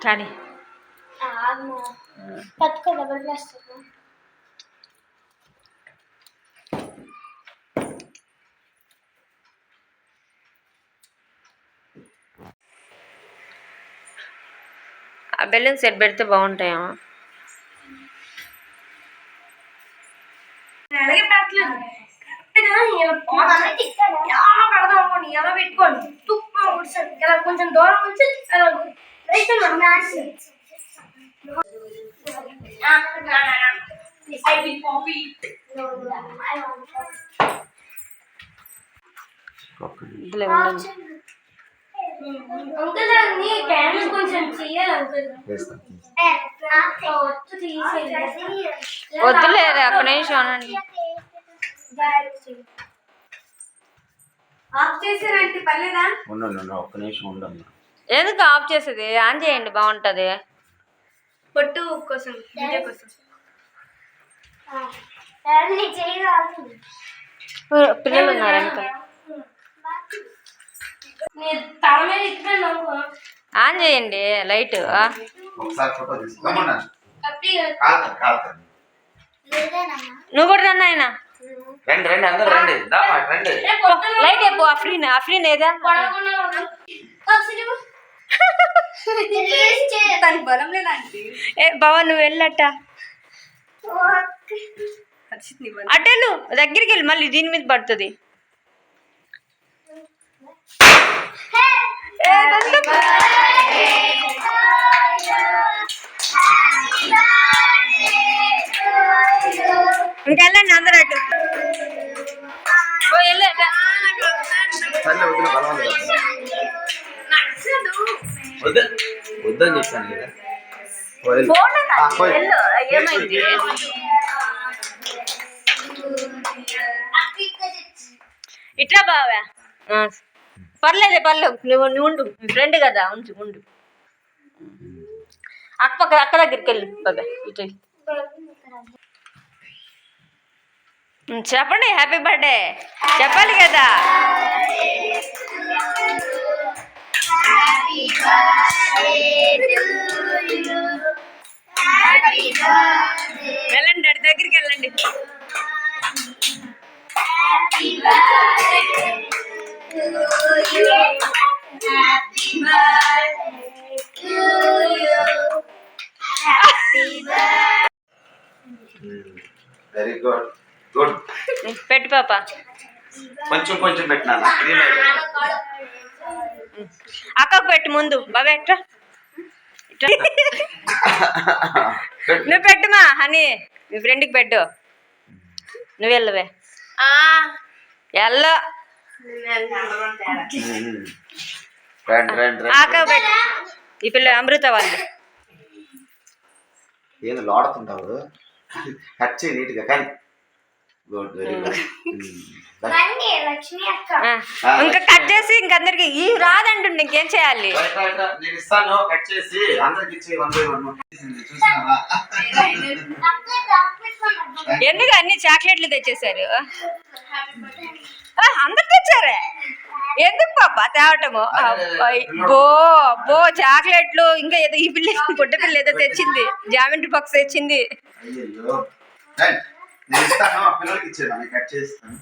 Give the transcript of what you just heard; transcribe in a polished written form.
కానీ పట్టుకో double plastic. ఆ బెలూన్ సెట్ పెడితే బాగుంటాయా? అలాగే పెట్టలేదు పెడదాం ఎలా పెట్టుకోండి తుప్పు ఇలా కొంచెం దూరం వచ్చి ఇందులో ఉండండి. కొంచెం చెయ్యాలి వద్దులేరు అక్కడ నిమిషం అనండి. ఆఫ్ చేసారంటే పర్లేదా? ఒక్క నిమిషం ఉండమ్మా. ఎందుకు ఆఫ్ చేసేది? ఆన్ చేయండి, బాగుంటది. పొట్టు కోసం వీడియో కోసం పిల్లలు ఉన్నారు వెనక. తల మీద ఇస్తున్నాను ఆన్ చేయండి లైట్. ఒకసారి ఫోటో తీసుకోమన్నా. నువ్వు కూడా రన్ ఆయన. రండి రండి అందరు రండి. రండి లైట్ అయిపో. అఫ్రీన్ ఏదా? దానికి బలం లేదండి. ఏ బావా నువ్వు వెళ్ళట అటెళ్ళు, దగ్గరికి వెళ్ళి మళ్ళీ దీని మీద పడుతుంది. ఇంకెళ్ళండి అందరూ అటు. వెళ్ళట వద్దని చెప్పాను కదా. ఏమైంది? ఇట్లా బావా పర్లేదే పర్లేదు. నువ్వు ఉండు, ఫ్రెండ్ కదా, ఉండు. అక్క దగ్గరికి వెళ్ళి బాబా ఇటు చెప్పండి. హ్యాపీ బర్త్డే చెప్పాలి కదా. వెళ్ళండి డాడీ దగ్గరికి వెళ్ళండి. Very good good. పెట్టు పాప. కొంచెం పెట్టినా. అక్కకు పెట్టు ముందు. బాబా ఎట్రా నువ్వు పెట్టుమా అని మీ ఫ్రెండ్కి పెట్టు. నువ్వు వెళ్ళవే ఎల్లో. అక్క పెట్టు. ఈ పిల్ల అమృత వాళ్ళు. ఏంది లోడుతుంటావు? కట్ చేయి నీట్గా. కానీ గుడ్ వెరీ గుడ్. ఇంకా కట్ చేసి ఇంకందరికి ఈ రాదంటుండే ఇంకేం చేయాలి? నేను ఇస్తాను కట్ చేసి అందరికి ఇచ్చి ఎందుకు అన్ని చాక్లెట్లు తెచ్చేసారు? అందరు తెచ్చారే. ఎందుకు పాప తేవటము? బో చాక్లెట్లు ఇంకా ఏదో ఈ పిల్ల పుట్ట పిల్ల ఏదో తెచ్చింది, జామెంట్రీ బాక్స్ తెచ్చింది. నేను ఇస్తాను పిల్లలకి ఇచ్చేదాన్ని కట్ చేస్తాను.